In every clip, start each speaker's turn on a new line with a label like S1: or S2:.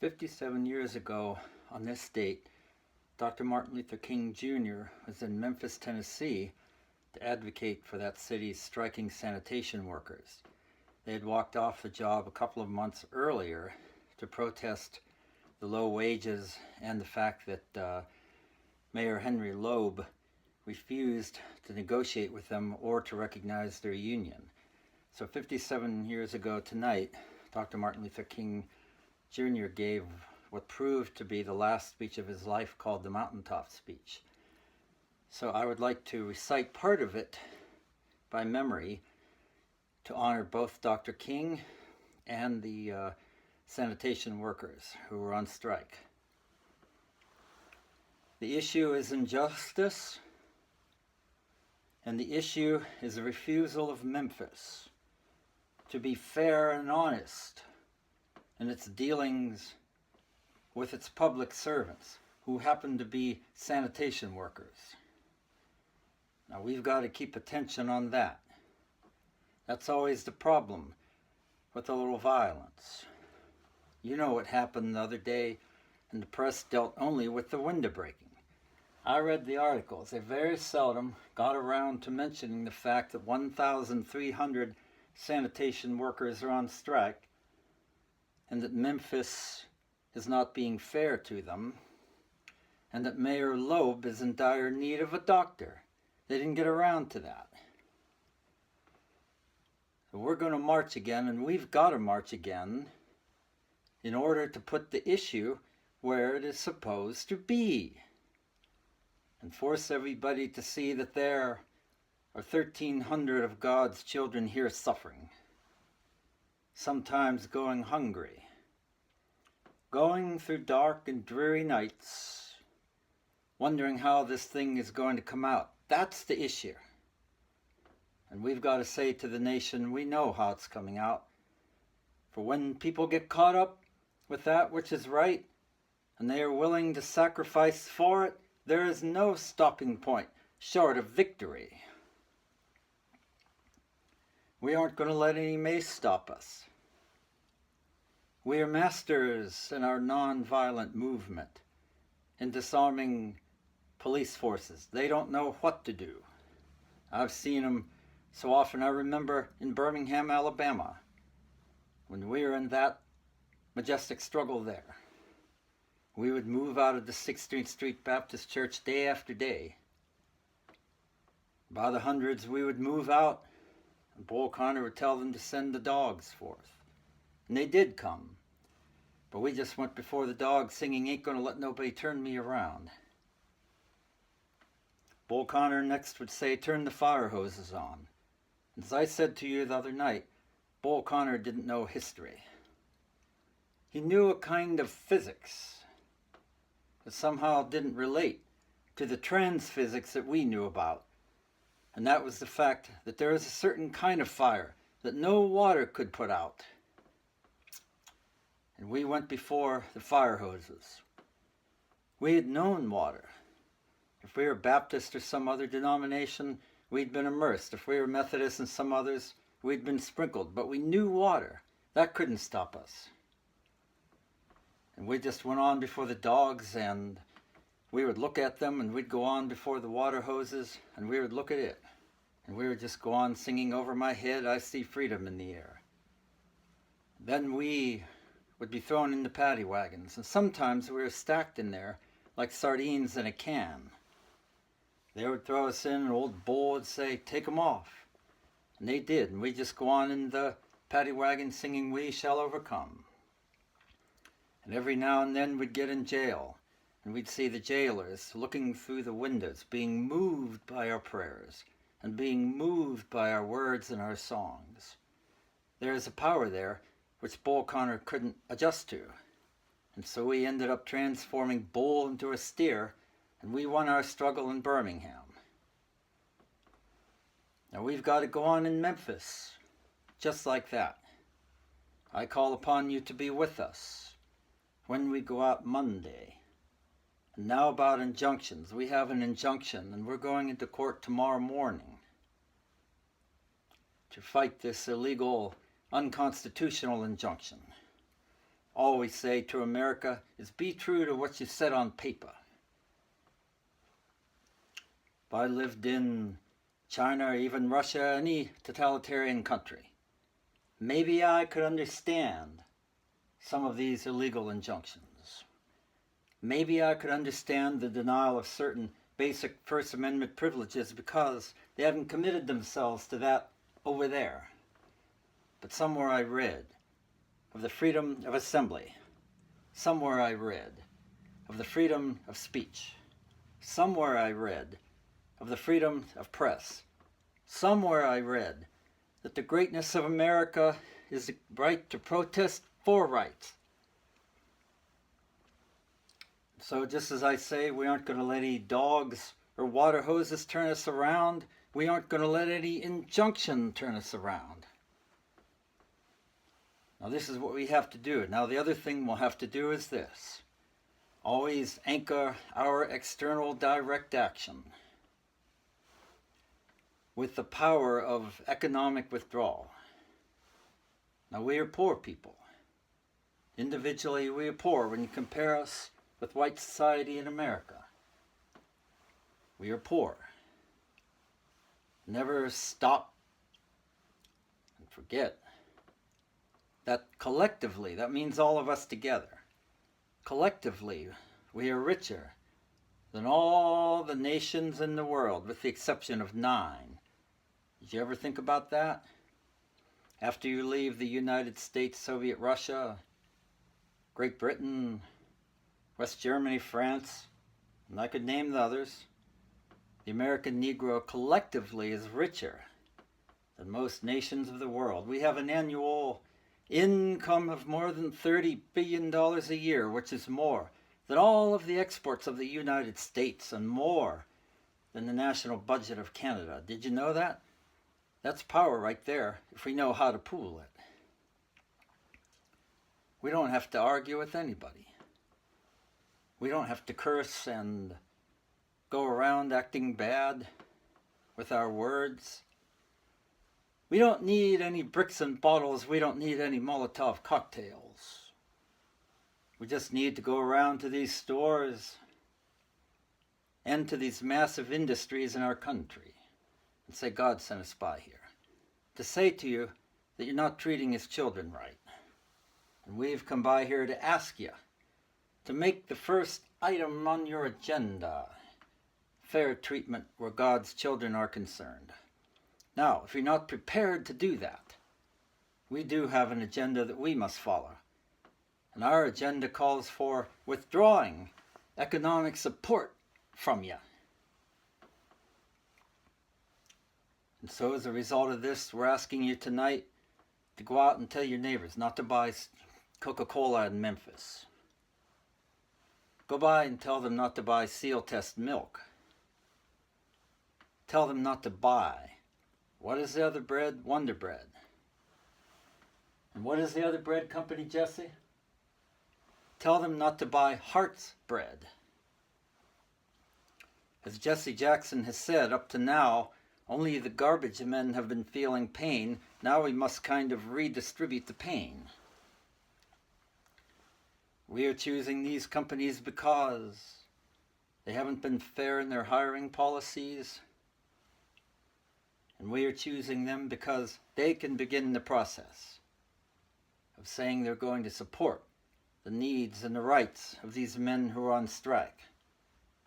S1: 57 years ago on this date, Dr. Martin Luther King Jr. was in Memphis, Tennessee to advocate for that city's striking sanitation workers. They had walked off the job a couple of months earlier to protest the low wages and the fact that Mayor Henry Loeb refused to negotiate with them or to recognize their union. So 57 years ago tonight, Dr. Martin Luther King Jr. gave what proved to be the last speech of his life, called the Mountaintop Speech. So I would like to recite part of it by memory to honor both Dr. King and the sanitation workers who were on strike. The issue is injustice, and the issue is a refusal of Memphis to be fair and honest in its dealings with its public servants, who happen to be sanitation workers. Now we've got to keep attention on that. That's always the problem with a little violence. You know what happened the other day, and the press dealt only with the window breaking. I read the articles. They very seldom got around to mentioning the fact that 1,300 sanitation workers are on strike, and that Memphis is not being fair to them, and that Mayor Loeb is in dire need of a doctor. They didn't get around to that. So we're going to march again, and we've got to march again in order to put the issue where it is supposed to be, and force everybody to see that there are 1,300 of God's children here suffering, sometimes going hungry, going through dark and dreary nights, wondering how this thing is going to come out. That's the issue. And we've got to say to the nation, we know how it's coming out. For when people get caught up with that which is right, and they are willing to sacrifice for it, there is no stopping point short of victory. We aren't going to let any mace stop us. We are masters in our non-violent movement, in disarming police forces. They don't know what to do. I've seen them so often. I remember in Birmingham, Alabama, when we were in that majestic struggle there. We would move out of the 16th Street Baptist Church day after day. By the hundreds, we would move out, and Bull Connor would tell them to send the dogs forth. And they did come. But we just went before the dogs singing, "Ain't Gonna Let Nobody Turn Me Around." Bull Connor next would say, "Turn the fire hoses on." And as I said to you the other night, Bull Connor didn't know history. He knew a kind of physics that somehow didn't relate to the trans physics that we knew about. And that was the fact that there is a certain kind of fire that no water could put out. And we went before the fire hoses. We had known water. If we were Baptist or some other denomination, we'd been immersed. If we were Methodist and some others, we'd been sprinkled. But we knew water. That couldn't stop us. And we just went on before the dogs, and we would look at them, and we'd go on before the water hoses, and we would look at it. And we would just go on singing, "Over my head, I see freedom in the air." Then we would be thrown into paddy wagons, and sometimes we were stacked in there like sardines in a can. They would throw us in, and old Bull would say, "Take 'em off." And they did, and we'd just go on in the paddy wagon singing, "We shall overcome." And every now and then we'd get in jail, and we'd see the jailers looking through the windows, being moved by our prayers, and being moved by our words and our songs. There is a power there which Bull Connor couldn't adjust to. And so we ended up transforming Bull into a steer, and we won our struggle in Birmingham. Now we've got to go on in Memphis, just like that. I call upon you to be with us when we go out Monday. And now about injunctions. We have an injunction, and we're going into court tomorrow morning to fight this illegal, unconstitutional injunction. always say to America is be true to what you said on paper. If I lived in China or even Russia, any totalitarian country, maybe I could understand some of these illegal injunctions. Maybe I could understand the denial of certain basic First Amendment privileges because they haven't committed themselves to that over there. But somewhere I read of the freedom of assembly. Somewhere I read of the freedom of speech. Somewhere I read of the freedom of press. Somewhere I read that the greatness of America is the right to protest for rights. So just as I say, we aren't going to let any dogs or water hoses turn us around, we aren't going to let any injunction turn us around. Now this is what we have to do. Now the other thing we'll have to do is this. Always anchor our external direct action with the power of economic withdrawal. Now we are poor people. Individually we are poor when you compare us with white society in America. We are poor. Never stop and forget that collectively, that means all of us together, collectively we are richer than all the nations in the world with the exception of 9. Did you ever think about that? After you leave the United States, Soviet Russia, Great Britain, West Germany, France, and I could name the others, the American Negro collectively is richer than most nations of the world. We have an annual income of more than $30 billion a year, which is more than all of the exports of the United States and more than the national budget of Canada. Did you know that? That's power right there, if we know how to pool it. We don't have to argue with anybody. We don't have to curse and go around acting bad with our words. We don't need any bricks and bottles. We don't need any Molotov cocktails. We just need to go around to these stores and to these massive industries in our country and say, God sent us by here to say to you that you're not treating his children right. And we've come by here to ask you to make the first item on your agenda fair treatment where God's children are concerned. Now, if you're not prepared to do that, we do have an agenda that we must follow. And our agenda calls for withdrawing economic support from you. And so as a result of this, we're asking you tonight to go out and tell your neighbors not to buy Coca-Cola in Memphis. Go by and tell them not to buy Seal Test milk. Tell them not to buy. What is the other bread? Wonder Bread. And what is the other bread company, Jesse? Tell them not to buy Heart's bread. As Jesse Jackson has said, up to now, only the garbage men have been feeling pain. Now we must kind of redistribute the pain. We are choosing these companies because they haven't been fair in their hiring policies. And we are choosing them because they can begin the process of saying they're going to support the needs and the rights of these men who are on strike.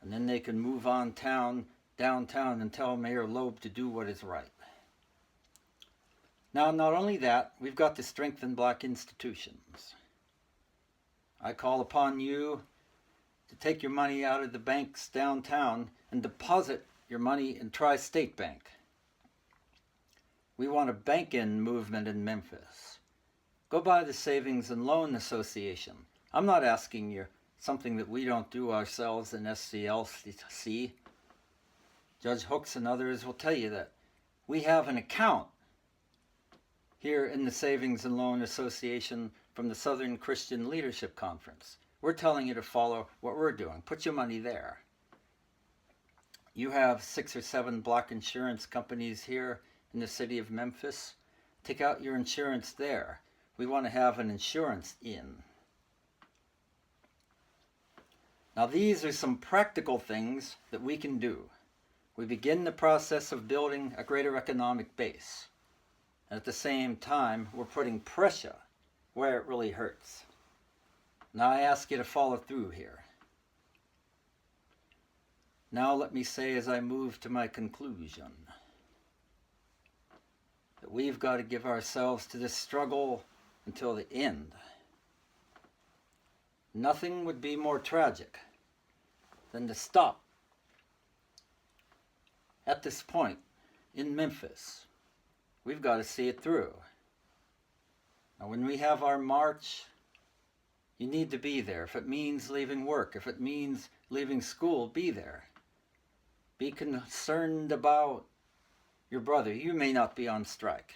S1: And then they can move on downtown and tell Mayor Loeb to do what is right. Now, not only that, we've got to strengthen black institutions. I call upon you to take your money out of the banks downtown and deposit your money in Tri-State Bank. We want a bank-in movement in Memphis. Go by the Savings and Loan Association. I'm not asking you something that we don't do ourselves in SCLC. Judge Hooks and others will tell you that we have an account here in the Savings and Loan Association from the Southern Christian Leadership Conference. We're telling you to follow what we're doing. Put your money there. You have 6 or 7 black insurance companies here in the city of Memphis. Take out your insurance there. We want to have an insurance in. Now these are some practical things that we can do. We begin the process of building a greater economic base. And at the same time, we're putting pressure where it really hurts. Now I ask you to follow through here. Now let me say as I move to my conclusion that we've got to give ourselves to this struggle until the end. Nothing would be more tragic than to stop at this point in Memphis. We've got to see it through. Now when we have our march, you need to be there. If it means leaving work, if it means leaving school, be there. Be concerned about your brother. You may not be on strike,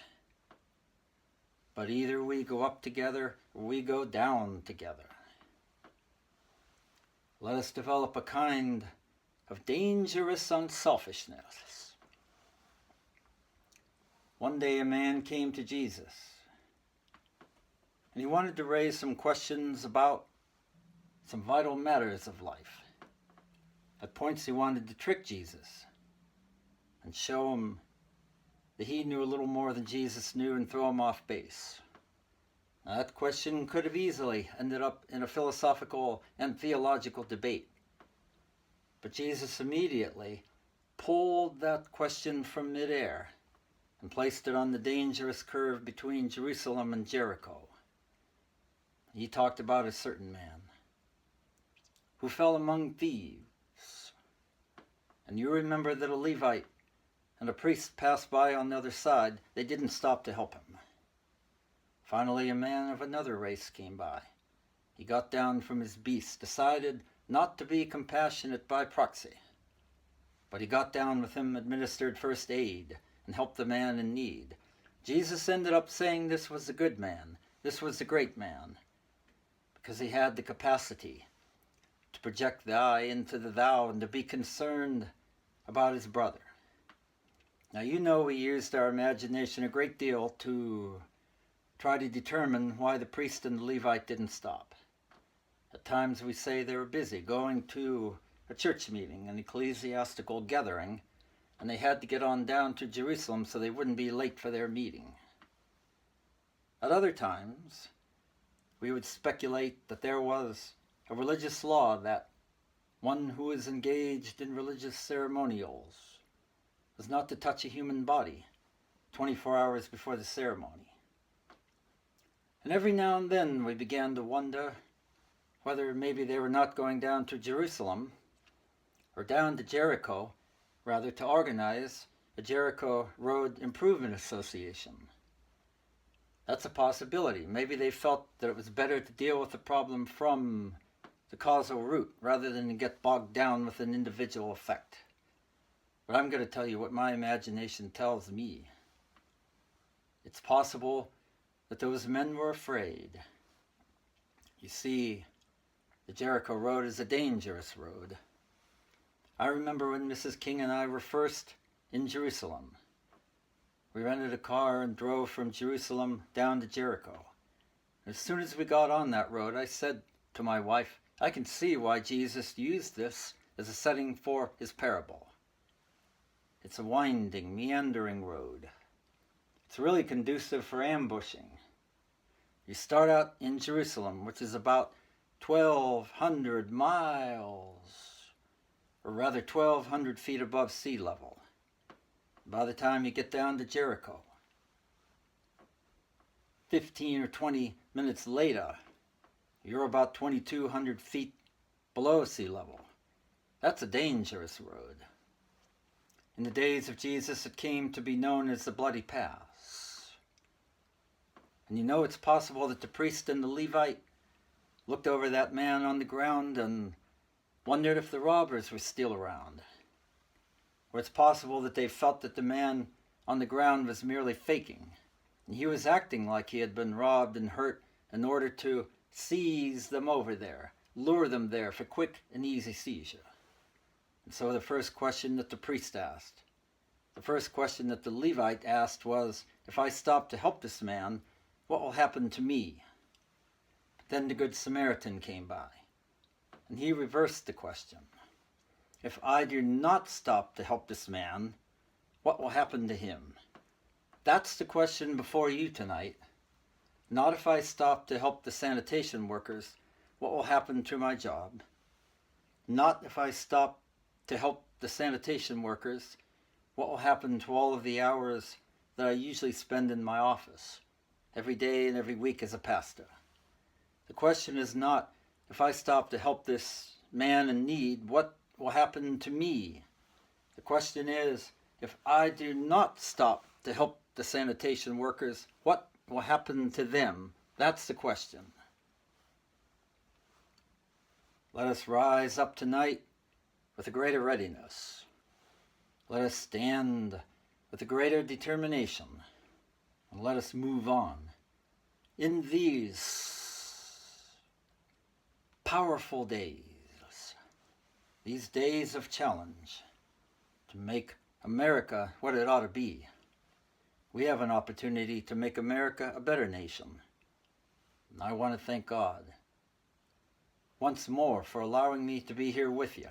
S1: but either we go up together or we go down together. Let us develop a kind of dangerous unselfishness. One day a man came to Jesus, and he wanted to raise some questions about some vital matters of life. At points he wanted to trick Jesus and show him that he knew a little more than Jesus knew and throw him off base. Now, that question could have easily ended up in a philosophical and theological debate. But Jesus immediately pulled that question from midair and placed it on the dangerous curve between Jerusalem and Jericho. He talked about a certain man who fell among thieves. And you remember that a Levite and a priest passed by on the other side. They didn't stop to help him. Finally, a man of another race came by. He got down from his beast, decided not to be compassionate by proxy. But he got down with him, administered first aid, and helped the man in need. Jesus ended up saying this was a good man. This was a great man. Because he had the capacity to project the I into the thou and to be concerned about his brother. Now you know we used our imagination a great deal to try to determine why the priest and the Levite didn't stop. At times we say they were busy going to a church meeting, an ecclesiastical gathering, and they had to get on down to Jerusalem so they wouldn't be late for their meeting. At other times, we would speculate that there was a religious law that one who is engaged in religious ceremonials was not to touch a human body 24 hours before the ceremony. And every now and then we began to wonder whether maybe they were not going down to Jerusalem or down to Jericho, rather to organize a Jericho Road Improvement Association. That's a possibility. Maybe they felt that it was better to deal with the problem from the causal root rather than to get bogged down with an individual effect. But I'm going to tell you what my imagination tells me. It's possible that those men were afraid. You see, the Jericho Road is a dangerous road. I remember when Mrs. King and I were first in Jerusalem. We rented a car and drove from Jerusalem down to Jericho. As soon as we got on that road, I said to my wife, I can see why Jesus used this as a setting for his parable. It's a winding, meandering road. It's really conducive for ambushing. You start out in Jerusalem, which is about 1,200 miles, or rather 1,200 feet above sea level. By the time you get down to Jericho, 15 or 20 minutes later, you're about 2,200 feet below sea level. That's a dangerous road. In the days of Jesus, it came to be known as the Bloody Pass. And you know it's possible that the priest and the Levite looked over that man on the ground and wondered if the robbers were still around. Or it's possible that they felt that the man on the ground was merely faking, and he was acting like he had been robbed and hurt in order to seize them over there, lure them there for quick and easy seizure. And so the first question that the priest asked, the first question that the Levite asked was, if I stop to help this man, what will happen to me? But then the Good Samaritan came by, And he reversed the question. If I do not stop to help this man, what will happen to him? That's the question before you tonight. Not if I stop to help the sanitation workers, what will happen to my job? Not if I stop to help the sanitation workers, what will happen to all of the hours that I usually spend in my office, every day and every week as a pastor? The question is not, if I stop to help this man in need, what will happen to me? The question is, if I do not stop to help the sanitation workers, what will happen to them? That's the question. Let us rise up tonight with a greater readiness. Let us stand with a greater determination. And let us move on in these powerful days, these days of challenge, to make America what it ought to be. We have an opportunity to make America a better nation. And I want to thank God once more for allowing me to be here with you.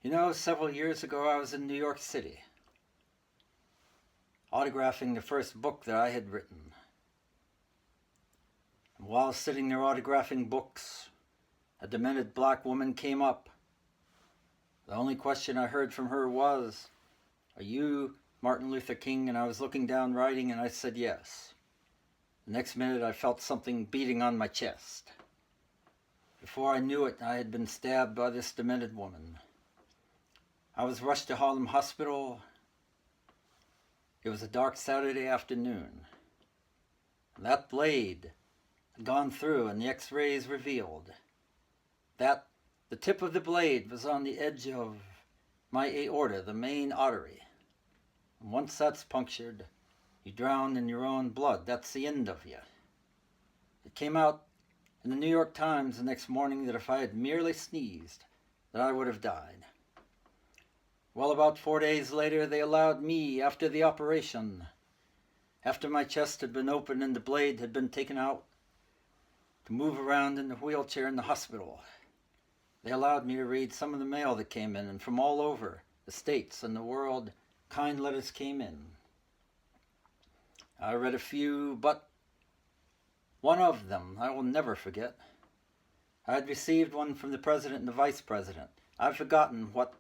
S1: You know, several years ago I was in New York City, autographing the first book that I had written. And while sitting there autographing books, a demented black woman came up. The only question I heard from her was, "Are you Martin Luther King?" And I was looking down writing and I said yes. The next minute I felt something beating on my chest. Before I knew it, I had been stabbed by this demented woman. I was rushed to Harlem Hospital. It was a dark Saturday afternoon. And that blade had gone through and the x-rays revealed that the tip of the blade was on the edge of my aorta, the main artery. And once that's punctured, you drown in your own blood. That's the end of you. It came out in the New York Times the next morning that if I had merely sneezed, that I would have died. Well, about 4 days later, they allowed me, after the operation, after my chest had been opened and the blade had been taken out, to move around in the wheelchair in the hospital. They allowed me to read some of the mail that came in, and from all over the states and the world, kind letters came in. I read a few, but one of them I will never forget. I had received one from the president and the vice president. I've forgotten what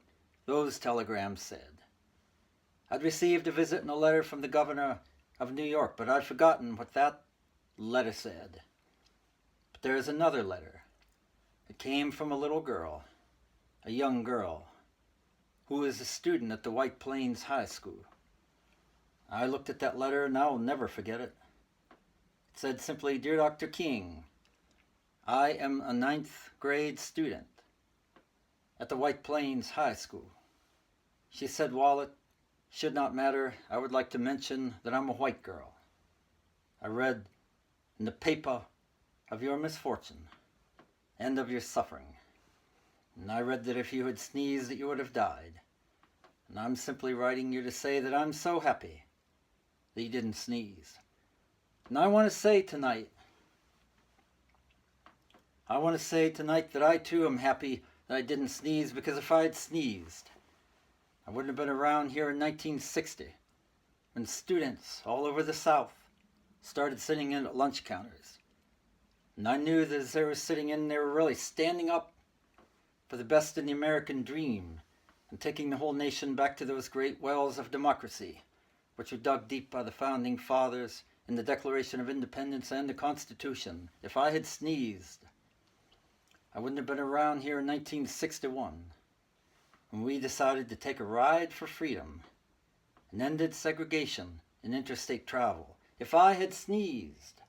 S1: those telegrams said. I'd received a visit and a letter from the governor of New York, but I'd forgotten what that letter said. But there is another letter. It came from a little girl, a young girl, who is a student at the White Plains High School. I looked at that letter and I'll never forget it. It said simply, "Dear Dr. King, I am a 9th grade student at the White Plains High School." She said, "While it should not matter, I would like to mention that I'm a white girl. I read in the paper of your misfortune and of your suffering. And I read that if you had sneezed that you would have died. And I'm simply writing you to say that I'm so happy that you didn't sneeze. And I want to say tonight that I too am happy that I didn't sneeze, because if I had sneezed, I wouldn't have been around here in 1960 when students all over the South started sitting in at lunch counters. And I knew that as they were sitting in, they were really standing up for the best in the American dream and taking the whole nation back to those great wells of democracy, which were dug deep by the founding fathers in the Declaration of Independence and the Constitution. If I had sneezed, I wouldn't have been around here in 1961 when we decided to take a ride for freedom and ended segregation in interstate travel. If I had sneezed,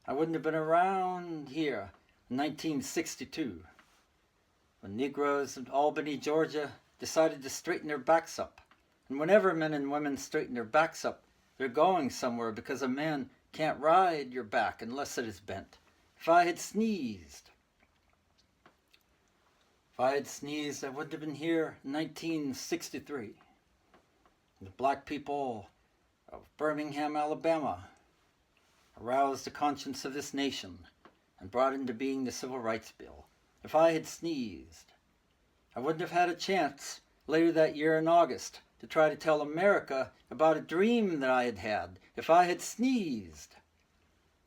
S1: I wouldn't have been around here in 1962 when Negroes in Albany, Georgia decided to straighten their backs up. And whenever men and women straighten their backs up, they're going somewhere, because a man can't ride your back unless it is bent. If I had sneezed, I wouldn't have been here in 1963. The black people of Birmingham, Alabama, aroused the conscience of this nation and brought into being the Civil Rights Bill. if I had sneezed. I wouldn't have had a chance later that year in August to try to tell America about a dream that I had had if I had sneezed.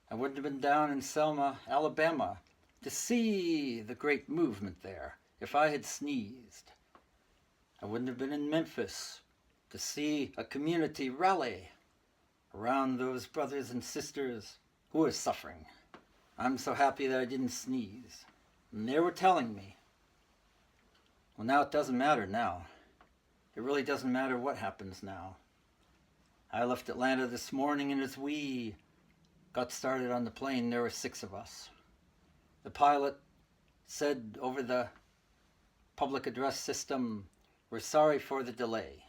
S1: I wouldn't have been down in Selma, Alabama to see the great movement there if I had sneezed. I wouldn't have been in Memphis to see a community rally around those brothers and sisters who were suffering. I'm so happy that I didn't sneeze. And they were telling me. Well, now it doesn't matter now. It really doesn't matter what happens now. I left Atlanta this morning, and as we got started on the plane, there were 6 of us. The pilot said over the public address system, "We're sorry for the delay,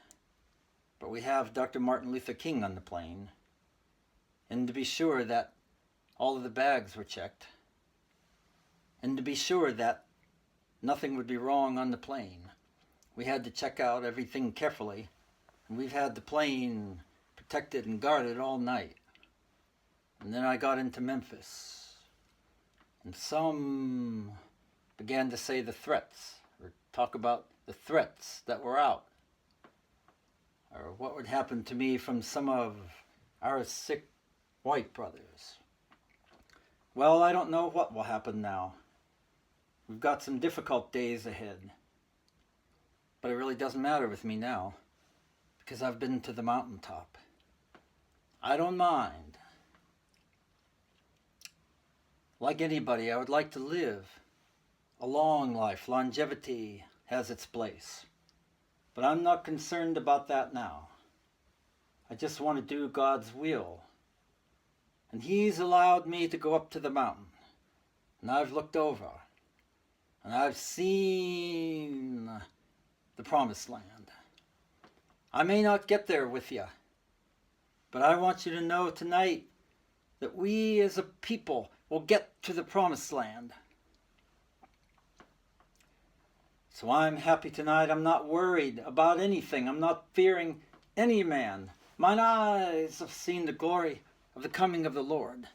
S1: but we have Dr. Martin Luther King on the plane." And to be sure that all of the bags were checked, and to be sure that nothing would be wrong on the plane, we had to check out everything carefully, and we've had the plane protected and guarded all night. And then I got into Memphis, and some began to say the threats, or talk about the threats that were out, or what would happen to me from some of our sick white brothers. Well, I don't know what will happen now. We've got some difficult days ahead. But it really doesn't matter with me now, because I've been to the mountaintop. I don't mind. Like anybody, I would like to live a long life. Longevity has its place. But I'm not concerned about that now. I just want to do God's will. And He's allowed me to go up to the mountain. And I've looked over. And I've seen the promised land. I may not get there with you, but I want you to know tonight that we as a people will get to the promised land. So I'm happy tonight. I'm not worried about anything. I'm not fearing any man. Mine eyes have seen the glory of the coming of the Lord.